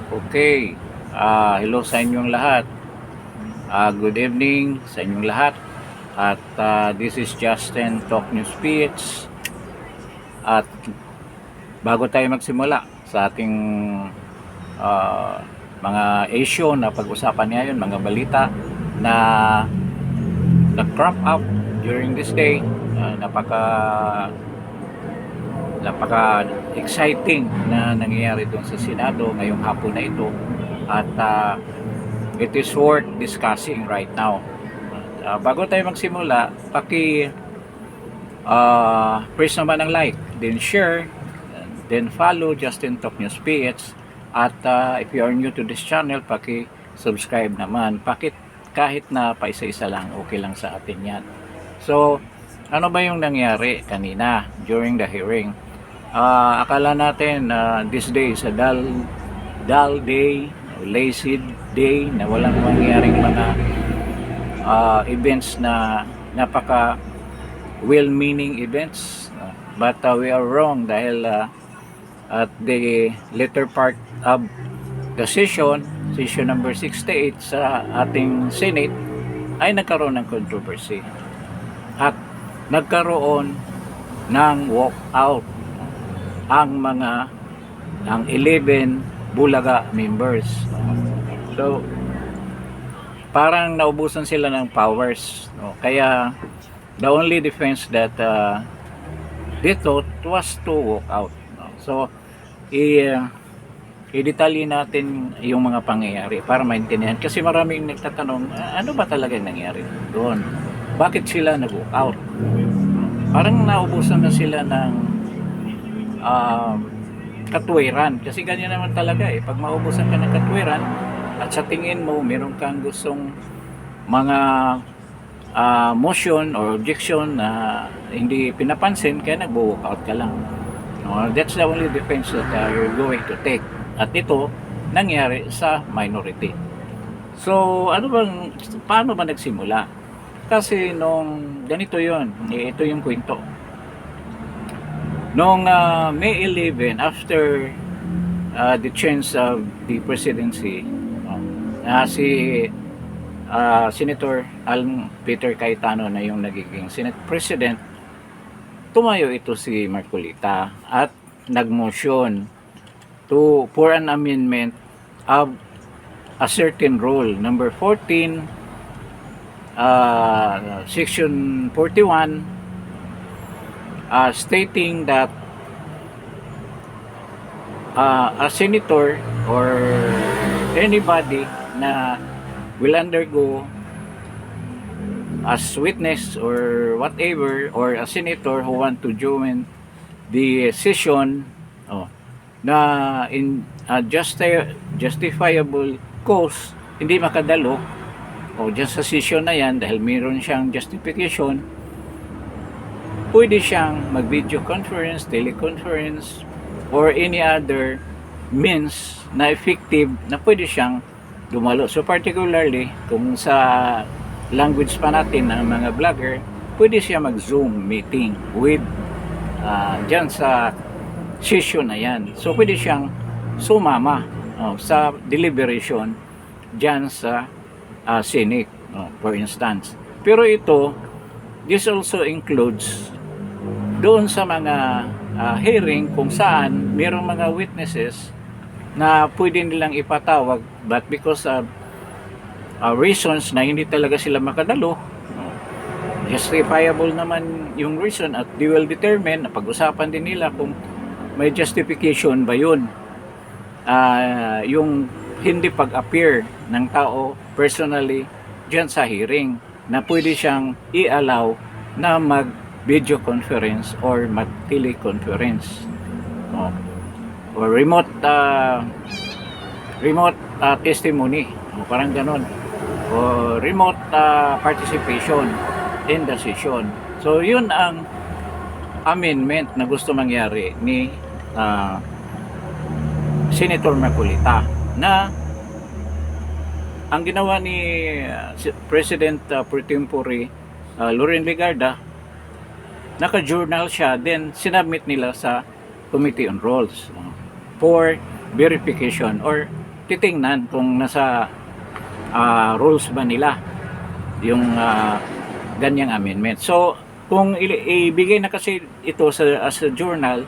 Okay. Hello sa inyong lahat. Good evening sa inyong lahat. At this is Justin Talk News Speech. At bago tayo magsimula sa ating mga issue na pag-usapan ngayon, mga balita na nag-crop up during this day, napaka exciting na nangyayari doon sa Senado ngayong hapon na ito. At it is worth discussing right now. Bago tayo magsimula, press naman ang like, then share, then follow Justin Talk News PH. At if you are new to this channel, subscribe naman. Kahit na paisa-isa lang, okay lang sa atin yan. So, ano ba yung nangyari kanina during the hearing? Akala natin this day is a dull day, lazy day, na walang mangyaring mga events na napaka well-meaning events. But we are wrong dahil at the later part of the session number 68 sa ating Senate, ay nagkaroon ng controversy at nagkaroon ng walkout ang 11 Bulaga members. So parang naubusan sila ng powers, no? Kaya the only defense that they thought was to walk out, no? So i-detalye natin yung mga pangyayari para maintindihan, kasi maraming nagtatanong, ano ba talaga nangyari doon, bakit sila nag-walk out. Parang naubusan na sila ng katwiran, kasi ganyan naman talaga pag maubusan ka ng katwiran at sa tingin mo meron kang gustong mga motion or objection na hindi pinapansin, kaya nag-walk out ka lang. That's the only defense that you're going to take. At ito nangyari sa minority. So paano ba nagsimula? Kasi nung ganito yon, ito yung kwento. Nung May 11, after the change of the presidency, si Senator Alan Peter Cayetano na yung nagiging Senate President, tumayo ito si Marcolita at nagmotion for an amendment of a certain rule, number 14, section 41, stating that a senator or anybody na will undergo as witness or whatever, or a senator who want to join the session na in justifiable cause hindi makadalo dyan sa session na yan dahil mayroon siyang justification, pwede siyang mag video conference, teleconference, or any other means na effective na pwede siyang dumalo. So particularly kung sa language pa natin ng mga vlogger, pwede siya mag Zoom meeting with dyan sa session na yan. So pwede siyang sumama sa deliberation dyan sa Senate, for instance. Pero this also includes doon sa mga hearing kung saan mayroong mga witnesses na pwede nilang ipatawag, but because of reasons na hindi talaga sila makadalo, justifiable naman yung reason at they will determine, na pag-usapan din nila kung may justification ba yun, yung hindi pag-appear ng tao personally dyan sa hearing, na pwede siyang i-allow na mag video conference or mag teleconference or remote testimony, parang ganon, o remote participation in the session. So yun ang amendment na gusto mangyari ni Senator Marcolita, na ang ginawa ni President pro tempore Loren Legarda, naka-journal siya, then sinubmit nila sa Committee on Rules for verification or titingnan kung nasa rules ba nila yung ganyang amendment. So, kung ibigay na kasi ito as a journal,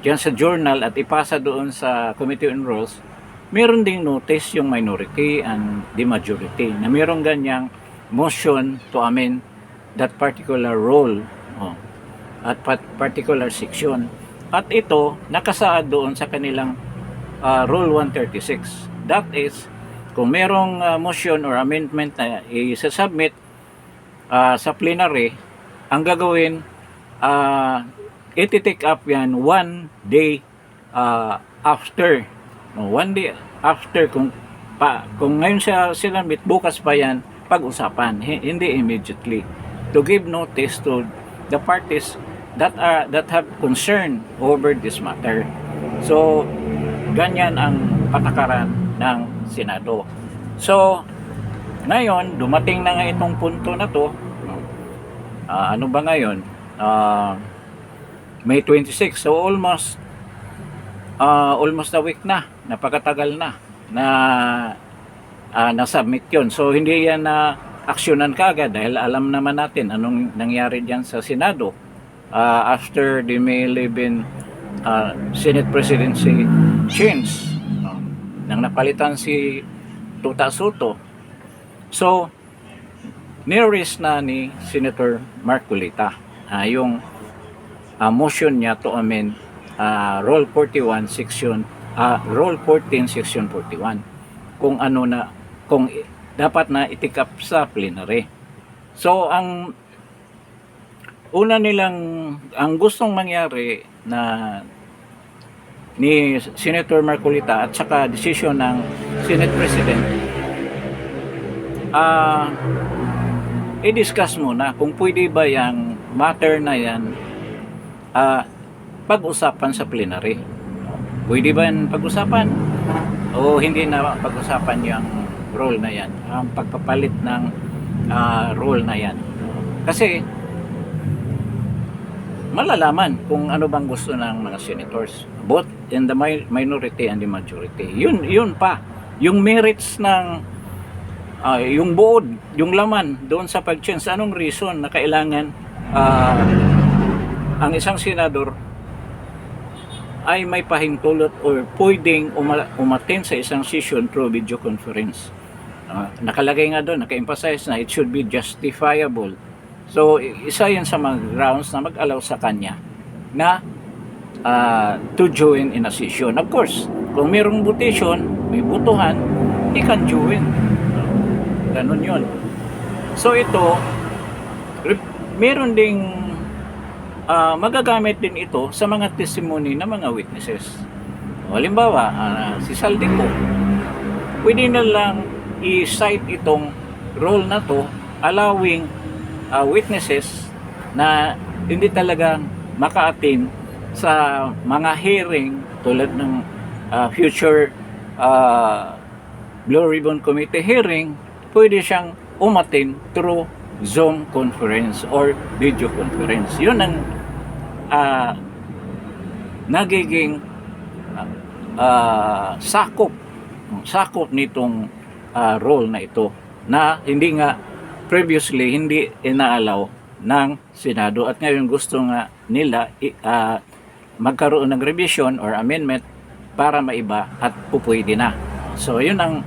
diyan sa journal at ipasa doon sa Committee on Rules, meron ding notice yung minority and the majority na merong ganyang motion to amend that particular rule at particular section. At ito, nakasaad doon sa kanilang Rule 136. That is, kung merong motion or amendment na i-submit sa plenary, ang gagawin, iti-take up yan 1 day after. No, 1 day after, kung ngayon siya sinabit, bukas pa yan pag-usapan, hindi immediately, to give notice to the parties that have concern over this matter. So, ganyan ang patakaran ng Senado. So, ngayon, dumating na nga itong punto na to. Ano ba ngayon? May 26. So, almost a week na. Napakatagal na na-submit yun. So, hindi yan na aksyonan kaagad dahil alam naman natin anong nangyari dyan sa Senado after the May 11 Senate presidency change nang napalitan si Tuta Soto. So, niraise na ni Senator Marcolita yung motion niya to amend Rule 41 section Rule 14 section 41 kung dapat na itikap sa plenary. So, ang gustong mangyari na ni Senator Marcolita at saka desisyon ng Senate President, i-discuss muna kung pwede ba yung matter na yan pag-usapan sa plenary. Pwede ba yan pag-usapan o hindi na pag-usapan yung rule na yan, ang pagpapalit ng rule na yan. Kasi malalaman kung ano bang gusto ng mga senators, both in the minority and the majority. Yun pa, yung merits ng yung buod, yung laman doon sa pag-change, anong reason na kailangan ang isang senador ay may pahintulot or pwedeng umattend sa isang session through video conference. Nakalagay nga doon, naka-emphasize na it should be justifiable. So, isa yun sa mga grounds na mag-allow sa kanya na to join in a session. Of course, kung mayroong votation, may botohan, he can join. Ganun yun. So, ito, meron ding magagamit din ito sa mga testimony ng mga witnesses. Halimbawa, si Saldico, pwede na lang i-cite itong role na to, allowing witnesses na hindi talaga maka-attend sa mga hearing tulad ng future Blue Ribbon Committee hearing, pwede siyang umattend through Zoom conference or video conference. Yun ang nagiging sakop nitong role na ito na hindi nga previously hindi inaalaw ng Senado at ngayon gusto nga nila magkaroon ng revision or amendment para maiba at pupwede na. So yun ang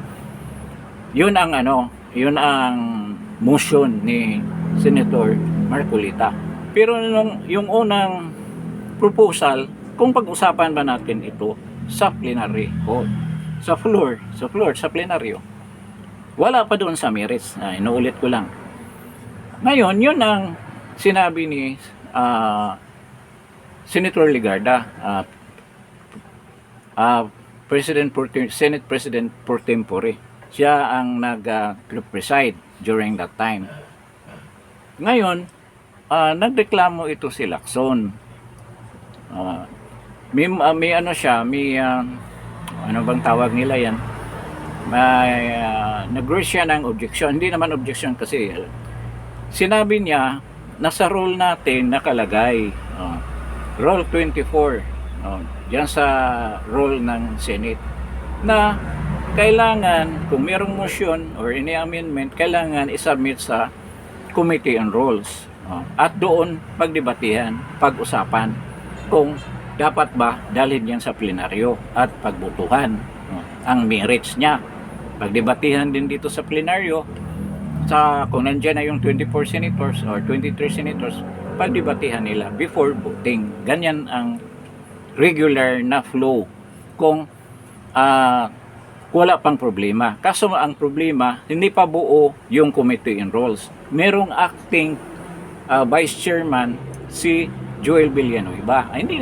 motion ni Senator Marcolita. Pero yung unang proposal, kung pag-usapan ba natin ito sa plenary o sa plenaryo, wala pa doon sa merits. Inuulit ko lang. Ngayon, yun ang sinabi ni Senator Legarda, Senate President pro tempore. Siya ang nag-preside during that time. Ngayon, nagreklamo ito si Lacson. May ano siya, ano bang tawag nila yan? Nag-raise siya ng objection. Hindi naman objection kasi sinabi niya, nasa rule natin nakalagay, Rule 24, diyan sa rule ng Senate, na kailangan kung merong motion or any amendment, kailangan isubmit sa Committee on Rules. At doon pagdebatihan, pag-usapan kung dapat ba dalhin yan sa plenaryo at pagbotohan ang merits niya. Pagdebatihan din dito sa plenaryo sa kung nandiyan na yung 24 senators or 23 senators, pagdebatihan nila before voting. Ganyan ang regular na flow kung wala pang problema. Kaso ang problema, hindi pa buo yung Committee on Rules. Merong acting vice chairman si Joel Villanueva. Hindi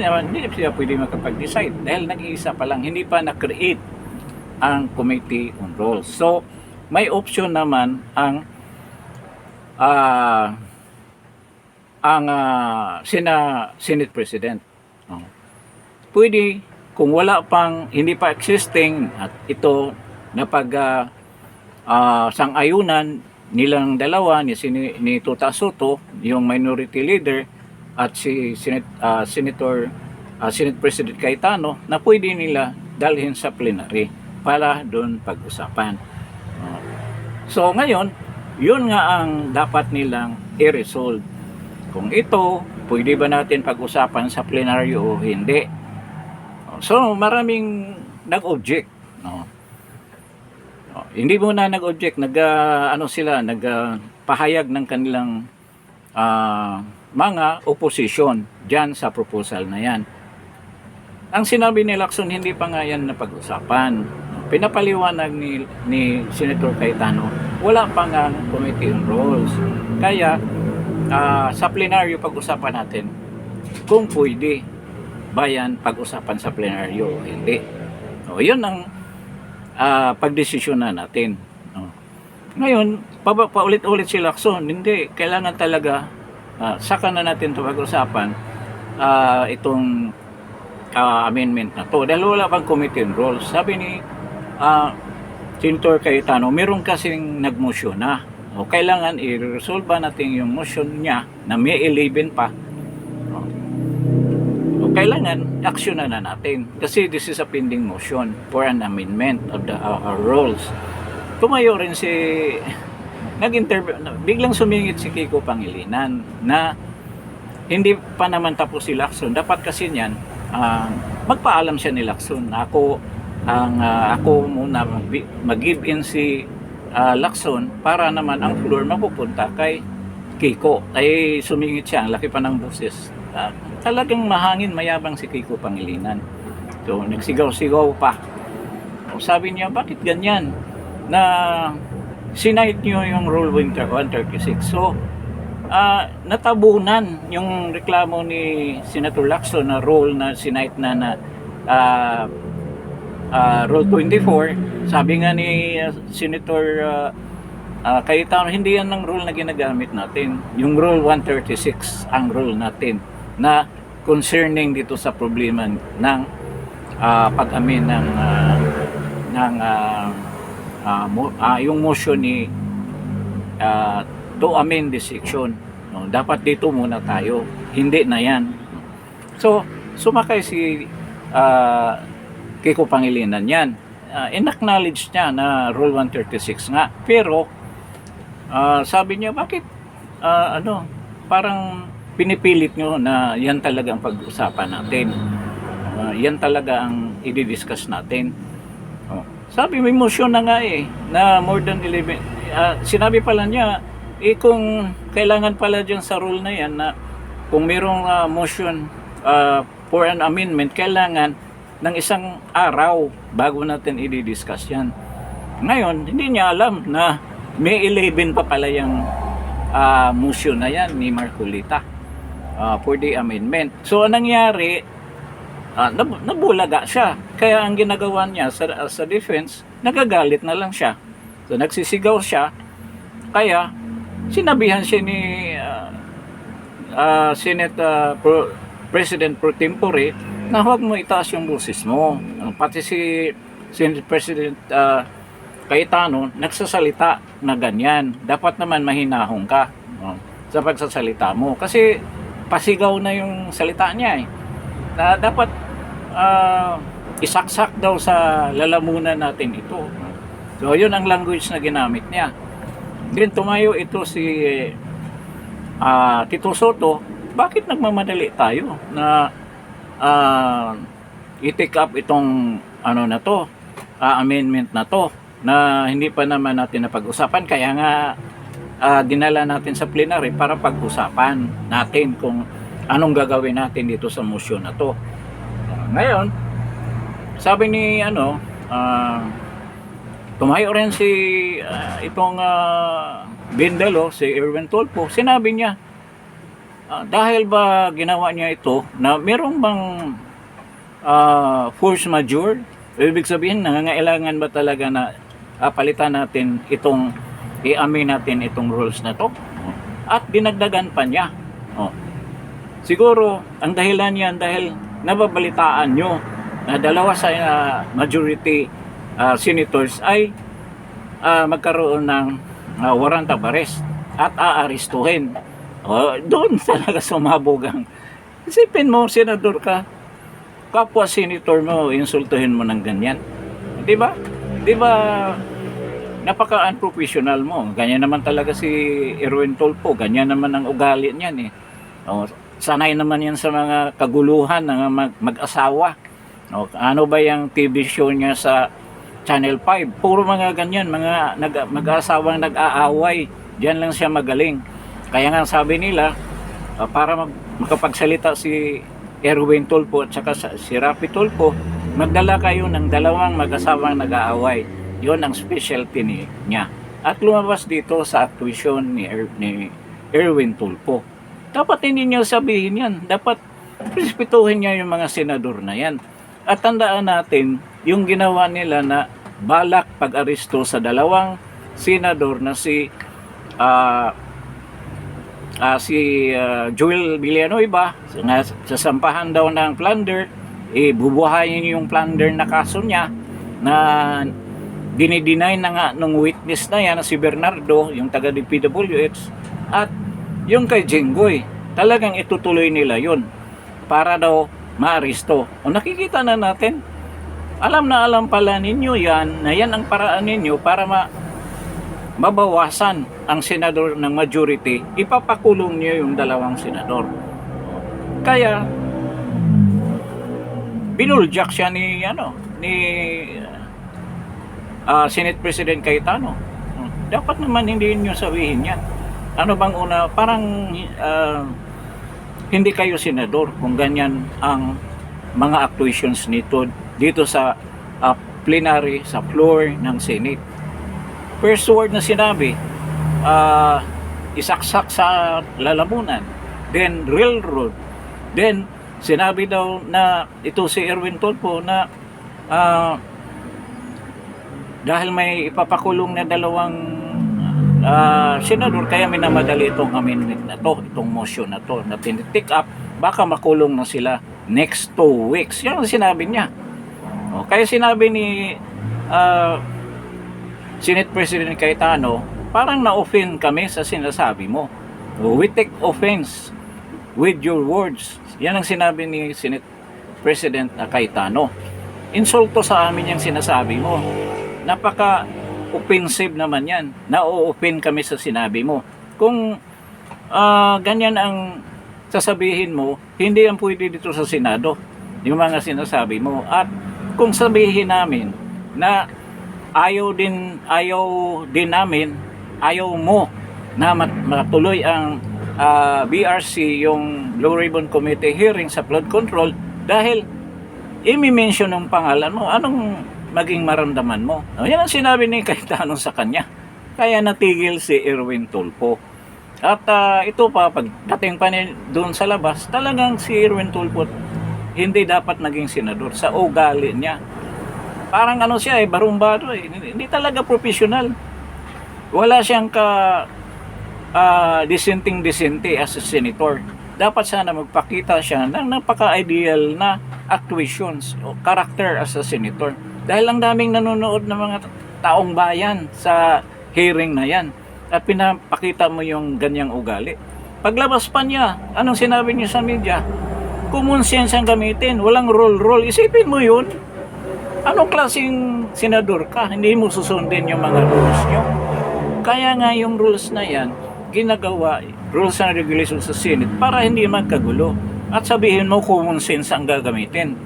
siya pwede makapag-decide dahil nag-iisa pa lang, hindi pa na-create ang Committee on Rules. So, may option naman ang Senate President. Pwede kung wala pang, hindi pa existing at ito na sang-ayunan nilang dalawa ni Tuta Soto, yung minority leader, at si Senate President Cayetano, na pwede nila dalhin sa plenary para doon pag-usapan. So ngayon, yun nga ang dapat nilang i-resolve. Kung ito, pwede ba natin pag-usapan sa plenary o hindi? So, maraming nag-object. Hindi muna nag-object, nagpahayag ng kanilang mga opposition dyan sa proposal na yan. Ang sinabi ni Lacson, hindi pa nga yan napag-usapan. Pinapaliwanag ni Senator Cayetano, wala pa nga Committee on Rules. Kaya, sa plenaryo pag-usapan natin kung pwede bayan pag-usapan sa plenaryo o hindi. Yun ang pagdesisyonan natin. Ngayon, paulit-ulit si Lacson, hindi, kailangan talaga saka na natin ito pag-usapan itong amendment na to. Dahil wala pang Committee on Rules. Sabi ni Senator Cayetano, meron kasing nag-motion na. Kailangan i-resolve natin yung motion niya na may 11 pa. Kailangan aksyonan na natin kasi this is a pending motion for an amendment of the rules. Tumayo rin si biglang sumingit si Kiko Pangilinan na hindi pa naman tapos si Lacson. Dapat kasi niyan magpaalam siya ni Lacson. Ako muna mag-give in si Lacson para naman ang floor mapupunta kay Kiko. Ay sumingit siya, ang laki pa ng boses. Talagang mahangin, mayabang si Kiko Pangilinan. So, nagsigaw-sigaw pa. Sabi niya, bakit ganyan? Na sinayad niyo yung Rule 136. So, natabunan yung reklamo ni Senator Lacson na rule na sinayad na Rule 24. Sabi nga ni Senator Cayetano, hindi yan ang rule na ginagamit natin. Yung Rule 136 ang rule natin na concerning dito sa problema ng pag-amin yung motion ni to amend this section. Dapat dito muna tayo, hindi na yan. So, sumakay si Kiko Pangilinan yan. In-acknowledge niya na Rule 136 nga. Pero, sabi niya, bakit parang pinipilit nyo na yan talaga ang pag-usapan natin. Yan talaga ang i-discuss natin. Sabi, may motion na nga na more than 11. Sinabi pala niya, kung kailangan pala dyan sa rule na yan, na kung mayroong motion for an amendment, kailangan ng isang araw bago natin i-discuss yan. Ngayon, hindi niya alam na may 11 pa pala yung motion na yan ni Marcolita for the amendment. So, anong nangyari, nabulaga siya. Kaya ang ginagawa niya sa defense, nagagalit na lang siya. So, nagsisigaw siya. Kaya, sinabihan siya ni Senate President pro tempore na huwag mo itaas yung boses mo. Pati si Senate President Cayetano nagsasalita na ganyan. Dapat naman mahinahon ka sa pagsasalita mo. Kasi pasigaw na yung salita niya na dapat isaksak daw sa lalamunan natin ito. So, yun ang language na ginamit niya. Then, tumayo ito si Tito Soto. Bakit nagmamadali tayo na i-take up itong na to, amendment na to, na hindi pa naman natin napag-usapan. Kaya nga, dinala natin sa plenary para pag-usapan natin kung anong gagawin natin dito sa motion na to. Ngayon, sabi ni tumayo rin si itong Bindalo, si Erwin Tulfo, sinabi niya, dahil ba ginawa niya ito na meron bang force majeure, ibig sabihin nangangailangan ba talaga na palitan natin itong i-amin natin itong rules na to, at dinagdagan pa niya. Siguro ang dahilan yan dahil nababalitaan nyo na dalawa sa majority senators ay magkaroon ng warrant of arrest at aarestuhin. Doon talaga sumabog ang isipin mo, senador ka, kapwa senator mo, insultuhin mo ng ganyan, di ba? Di ba napaka-unprofessional mo? Ganyan naman talaga si Erwin Tulfo, ganyan naman ang ugali niyan sanay naman yan sa mga kaguluhan ng mag-asawa. Ano ba yung TV show niya sa Channel 5? Puro mga ganyan, mga mag-asawang nag-aaway. Diyan lang siya magaling. Kaya nga sabi nila, para makapagsalita si Erwin Tulfo at saka si Rapi Tulfo, magdala kayo ng dalawang mag-asawang nag-aaway. Yun ang specialty niya. At lumabas dito sa actuation ni Erwin Tulfo. Dapat hindi niya sabihin yan. Dapat respetuhin niya yung mga senador na yan. At tandaan natin, yung ginawa nila na balak pag-aresto sa dalawang senador na si Joel Villanueva, sasampahan daw ng plunder, bubuhayin yung plunder na kaso niya na dinideny na nga nung witness na yan, si Bernardo, yung taga DPWH, at yung kay Jinggoy, talagang itutuloy nila yun para daw maaresto. Nakikita na natin, alam na alam pala ninyo yan, na yan ang paraan ninyo para mabawasan ang senador ng majority, ipapakulong niyo yung dalawang senador. Kaya binuljak siya ni Senate President Cayetano. Dapat naman hindi niyo sabihin yan. Ano bang una, parang hindi kayo senador kung ganyan ang mga actuations nito dito sa plenary, sa floor ng Senate. First word na sinabi, isaksak sa lalamunan, then railroad, then sinabi daw na ito si Erwin Tulfo na dahil may ipapakulong na dalawang senador, kaya minamadali itong amendment na to, itong motion na to na tinitik up, baka makulong na sila next 2 weeks. Yan ang sinabi niya. Kaya sinabi ni Senate President Cayetano, parang na-offend kami sa sinasabi mo. We take offense with your words. Yan ang sinabi ni Senate President Cayetano. Insulto sa amin yung sinasabi mo. Napaka-offensive naman yan. Na-o-offend kami sa sinabi mo. Kung ganyan ang sasabihin mo, hindi yan pwede dito sa Senado, yung mga sinasabi mo. At kung sabihin namin na ayaw mo na matuloy ang BRC, yung Blue Ribbon Committee hearing sa flood control, dahil imi-mention ng pangalan mo, anong maging maramdaman mo? Yan ang sinabi ni Cayetano sa kanya. Kaya natigil si Erwin Tulfo. At ito pa, pagdating pa doon sa labas, talagang si Erwin Tulfo hindi dapat naging senador sa ugali niya. Parang siya barumbado Hindi talaga professional. Wala siyang dissenting as a senator. Dapat sana magpakita siya ng napaka-ideal na actuations o character as a senator. Dahil ang daming nanonood ng mga taong bayan sa hearing na yan. At pinapakita mo yung ganyang ugali. Paglabas pa niya, anong sinabi niya sa media? Common sense ang gamitin, walang roll. Isipin mo yun. Anong klaseng senador ka? Hindi mo susundin yung mga rules nyo. Kaya nga yung rules na yan, ginagawa, rules and regulations sa Senate para hindi magkagulo. At sabihin mo common sense ang gagamitin.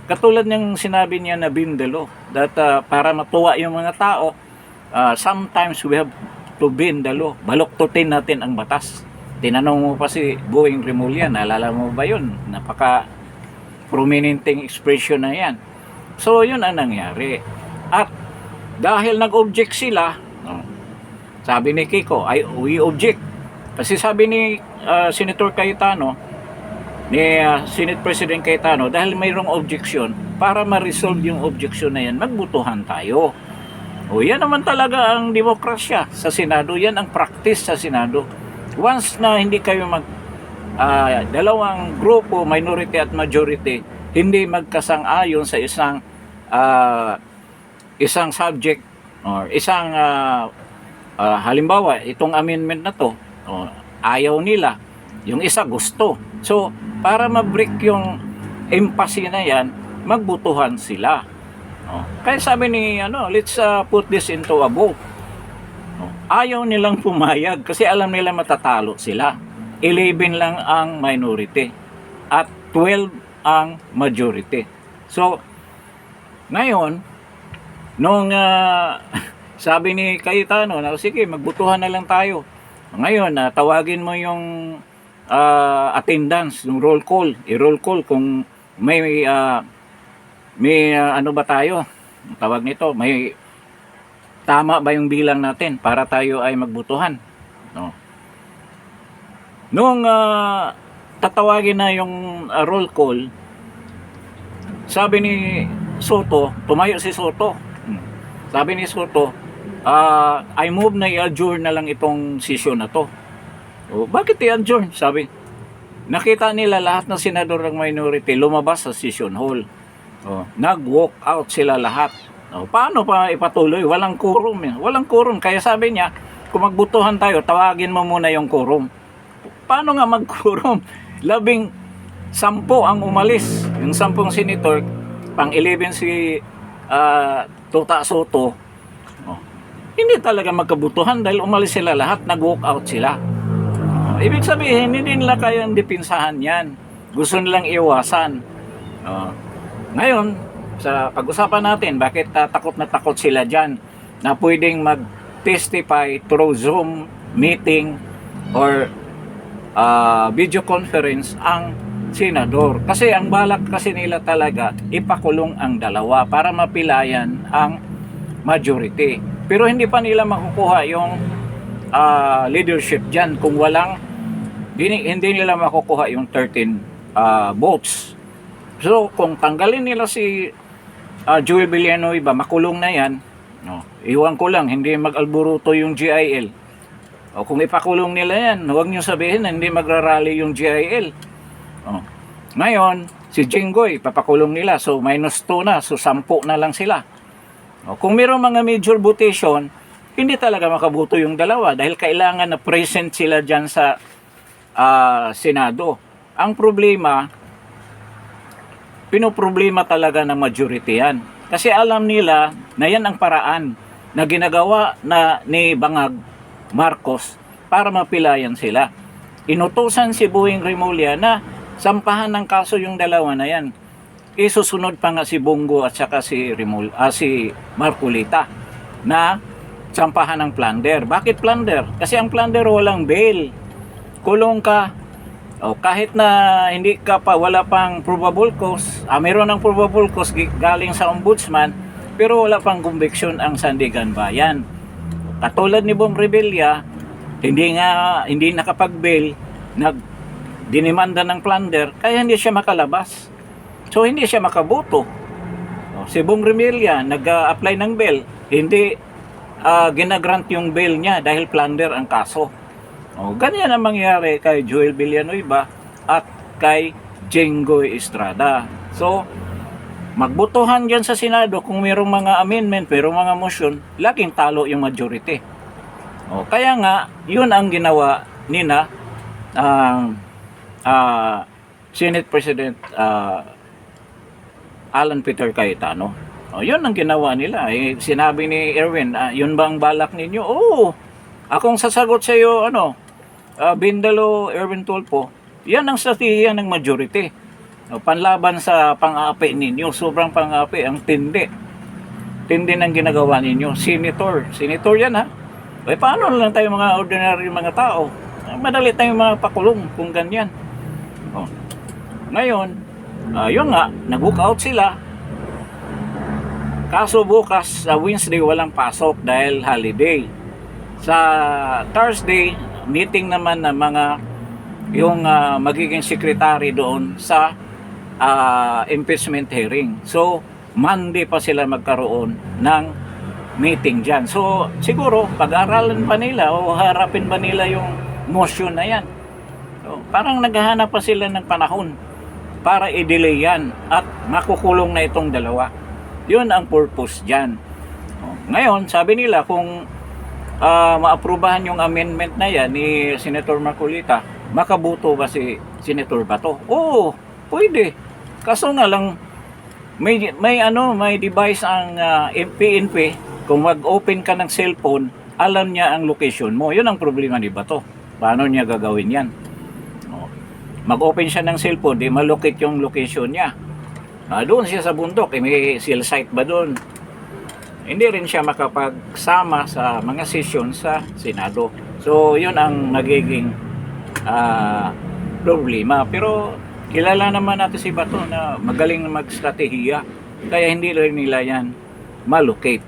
Katulad ng sinabi niya na bindalo, that para matuwa yung mga tao, sometimes we have to bindalo, baluktutin natin ang batas. Tinanong mo pa si Boeing Remulla, naalala mo ba yun? Napaka prominenteng expression na yan. So yun ang nangyari. At dahil nag-object sila, sabi ni Kiko, we object. Kasi sabi ni Senator Cayetano, ni Senate President Cayetano, dahil mayroong objection, para ma-resolve yung objection na yan, magbutuhan tayo. O yan naman talaga ang demokrasya sa Senado. Yan ang practice sa Senado. Once na hindi kayo dalawang grupo, minority at majority, hindi magkasang-ayon sa isang subject or isang halimbawa, itong amendment na to, ayaw nila, yung isa gusto. So, para ma-break yung impasse na yan, magbutuhan sila. Kaya sabi ni, let's put this into a vote. Ayaw nilang pumayag kasi alam nila matatalo sila. 11 lang ang minority at 12 ang majority. So, ngayon, nung sabi ni Cayetano na sige, magbutuhan na lang tayo. Ngayon, tawagin mo yung attendance, yung roll call, i-roll call kung may ano ba tayo? Tawag nito, may tama ba yung bilang natin para tayo ay magbutuhan? No. Nung tatawagin na yung roll call, sabi ni Soto, tumayo si Soto. Sabi ni Soto, I move na i-adjourn na lang itong session na to. Bakit i-adjourn? Sabi, nakita nila lahat ng senador ng minority lumabas sa session hall. Nag-walk out sila lahat. Paano pa ipatuloy? Walang quorum. Walang quorum. Kaya sabi niya, kung magbutuhan tayo, tawagin mo muna yung quorum. Paano nga mag-quorum? 10 ang umalis. Yung 10 senator, pang 11 si Tuta Soto. Hindi talaga magkabutuhan dahil umalis sila lahat, nag-walk out sila. Ibig sabihin, hindi nila kayang dipinsahan yan. Gusto nilang iwasan. Ngayon, sa pag-usapan natin, bakit takot na takot sila dyan na pwedeng mag-testify through Zoom meeting or video conference ang senador. Kasi ang balak kasi nila talaga ipakulong ang dalawa para mapilayan ang majority. Pero hindi pa nila makukuha yung leadership dyan kung hindi nila makukuha yung 13 votes. So kung tanggalin nila si Joel Villanueva, makulong na yan, iwan ko lang, hindi mag-alburuto yung GIL. O kung ipakulong nila yan, huwag nyo sabihin na hindi magrarally yung GIL. Ngayon, si Jinggoy, papakulong nila. So, -2 na. So, 10 na lang sila. Kung mayroong mga major votation, hindi talaga makabuto yung dalawa dahil kailangan na present sila dyan sa Senado. Ang problema, pinoproblema talaga ng majority yan. Kasi alam nila na yan ang paraan na ginagawa ni Bangag Marcos para mapilayan sila. Inutusan si Boeing Remulla na sampahan ng kaso yung dalawa na yan. Isusunod pa nga si Bongo at saka si Marcolita na sampahan ng plunder. Bakit plunder? Kasi ang plunder walang bail. Kulong ka. Kahit na hindi ka pa, wala pang probable cause, meron ng probable cause galing sa ombudsman, pero wala pang conviction ang Sandigan Bayan. Katulad ni Bong Revilla, hindi nakapag-bail, dinimanda ng plunder, kaya hindi siya makalabas. So hindi siya makaboto. Si Bong Revilla nag-apply ng bail, hindi ginagrant yung bail niya dahil plunder ang kaso. Ganyan ang mangyari kay Joel Villanueva at kay Jinggoy Estrada. So, magbotohan dyan sa Senado kung mayroong mga amendment, mayroong mga motion, laging talo yung majority. Kaya nga, yun ang ginawa nina Senate President Alan Peter Cayetano. Yun ang ginawa nila. Sinabi ni Erwin, yun ba ang balak ninyo? Oo, akong sasagot sa iyo, Bindalo, Erwin Tulfo, yan ang strategiya ng majority. Panlaban sa pang-aapi ninyo, sobrang pang-aapi, ang tindi. Tindi ng ginagawa ninyo. Senator yan ha. Paano lang tayo mga ordinary mga tao? Madali tayong mga pakulong kung ganyan. Ngayon, yun nga, nag-book out sila. Kaso bukas sa Wednesday walang pasok dahil holiday. Sa Thursday, meeting naman ng mga yung magiging secretary doon sa impeachment hearing. So, Monday pa sila magkaroon ng meeting dyan. So, siguro, pag-aralan pa nila o harapin pa nila yung motion na yan. So, parang naghahanap pa sila ng panahon para i-delay yan at makukulong na itong dalawa. Yun ang purpose dyan. Ngayon, sabi nila kung maaprubahan yung amendment na yan ni Senator Marcolita, makabuto ba si Senator Bato? Oo, pwede. Kaso nga lang, may device ang PNP, kung mag-open ka ng cellphone, alam niya ang location mo. Yun ang problema ni Bato. Paano niya gagawin yan? Mag-open siya ng cellphone, di malocate yung location niya. Doon siya sa bundok, may cell site ba doon? Hindi rin siya makapagsama sa mga session sa Senado. So, yun ang nagiging problema. Pero, kilala naman natin si Bato na magaling mag-strategiya. Kaya hindi rin nila yan malocate.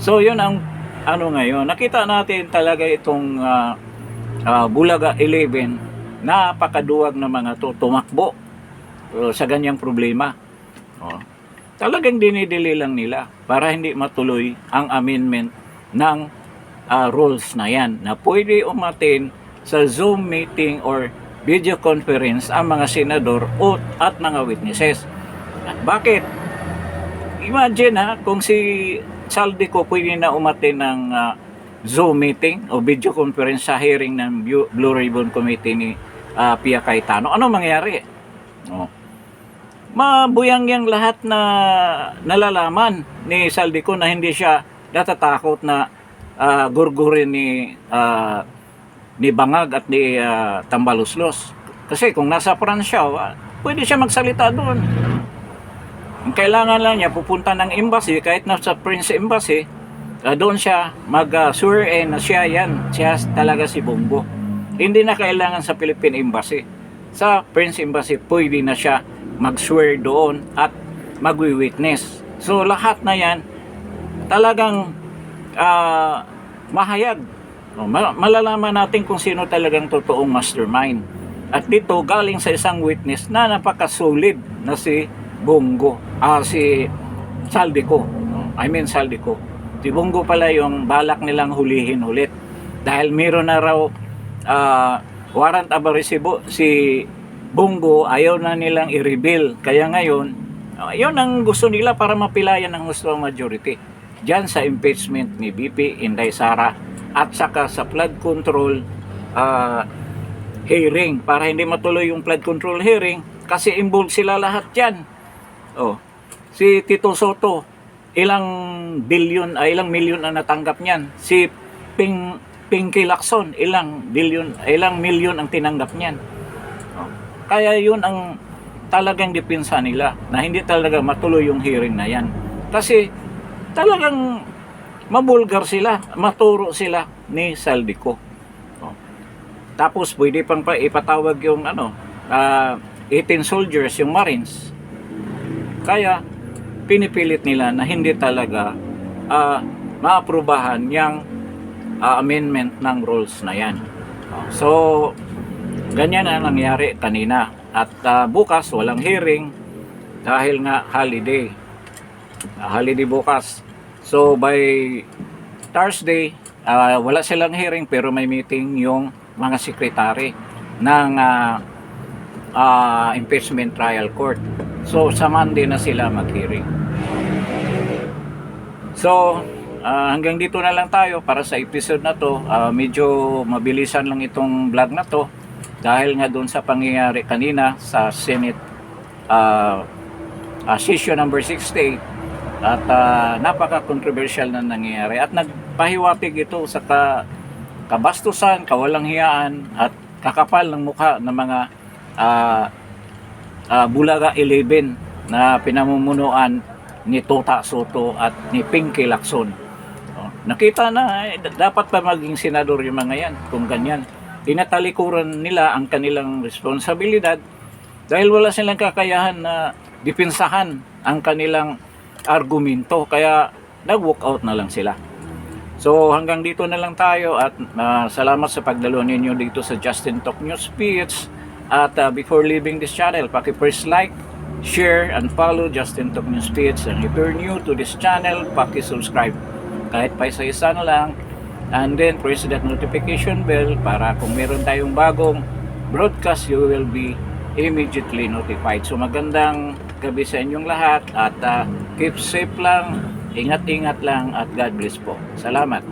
So, yun ang ngayon. Nakita natin talaga itong Bulaga 11, napakaduwag na mga tumakbo sa ganyang problema. Talagang dinidili lang nila para hindi matuloy ang amendment ng rules na yan na pwede umatin sa Zoom meeting or video conference ang mga senador at mga witnesses. Bakit? Imagine kung si Saldico pwede na umatin ng Zoom meeting o video conference sa hearing ng Blue Ribbon Committee ni Pia Cayetano. Ano mangyari? Mabuyang-yang lahat na nalalaman ni Saldico na hindi siya natatakot na gurgurin ni Bangag at ni Tambaluslos. Kasi kung nasa France siya, pwede siya magsalita doon. Ang kailangan lang niya, pupunta ng embassy, kahit nasa French embassy, doon siya mag-swear-in na siya talaga si Bongo. Hindi na kailangan sa Philippine Embassy. Sa French Embassy, pwede na siya mag-swear doon at magwi-witness. So lahat na yan talagang mahayag. Malalaman natin kung sino talagang totoong mastermind. At dito galing sa isang witness na napakasolid na si Bongo, si Saldico. Saldico. Si Bongo pala yung balak nilang hulihin ulit. Dahil meron na raw warrant of arrest si Bongo, ayaw na nilang i-reveal. Kaya ngayon, yun ang gusto nila para mapilayan ng gusto majority. Diyan sa impeachment ni BP Inday Sara at saka sa flood control hearing. Para hindi matuloy yung flood control hearing kasi involved sila lahat dyan. Si Tito Soto, ilang milyon ang natanggap niyan. Si Pinky Lacson, ilang milyon ang tinanggap niyan. Kaya yun ang talagang depensa nila na hindi talaga matuloy yung hearing na yan. Kasi talagang mabulgar sila, maturo sila ni Saldico. Tapos pwede pang ipatawag yung 18 soldiers, yung Marines. Kaya pinipilit nila na hindi talaga maaprubahan yung amendment ng rules na yan. So, ganyan na nangyari kanina. At bukas walang hearing dahil nga holiday. Holiday bukas. So by Thursday, wala silang hearing pero may meeting yung mga secretary ng impeachment trial court. So sa Monday na sila mag-hearing. So hanggang dito na lang tayo para sa episode na to. Medyo mabilisan lang itong vlog na to dahil nga doon sa pangyayari kanina sa Senate session number 68 at napaka-controversial na nangyayari at nagpahiwatig ito sa kabastusan, kawalang hiyaan at kakapal ng mukha ng mga Bulaga 11 na pinamumunuan ni Tota Soto at ni Pinky Lacson. Nakita na dapat pa maging senador yung mga yan kung ganyan. Tinatalikuran nila ang kanilang responsibilidad dahil wala silang kakayahan na dipinsahan ang kanilang argumento, kaya nag-walk out na lang sila. So hanggang dito na lang tayo at salamat sa pagdalo ninyo dito sa Justin Talk News Feeds. At before leaving this channel, paki-first like, share, and follow Justin Talk News Feeds. And if you're new to this channel, paki-subscribe. Kahit pa isa-isa na lang. And then press that notification bell para kung meron tayong bagong broadcast, you will be immediately notified. So magandang gabi sa inyong lahat at keep safe lang, ingat-ingat lang at God bless po. Salamat.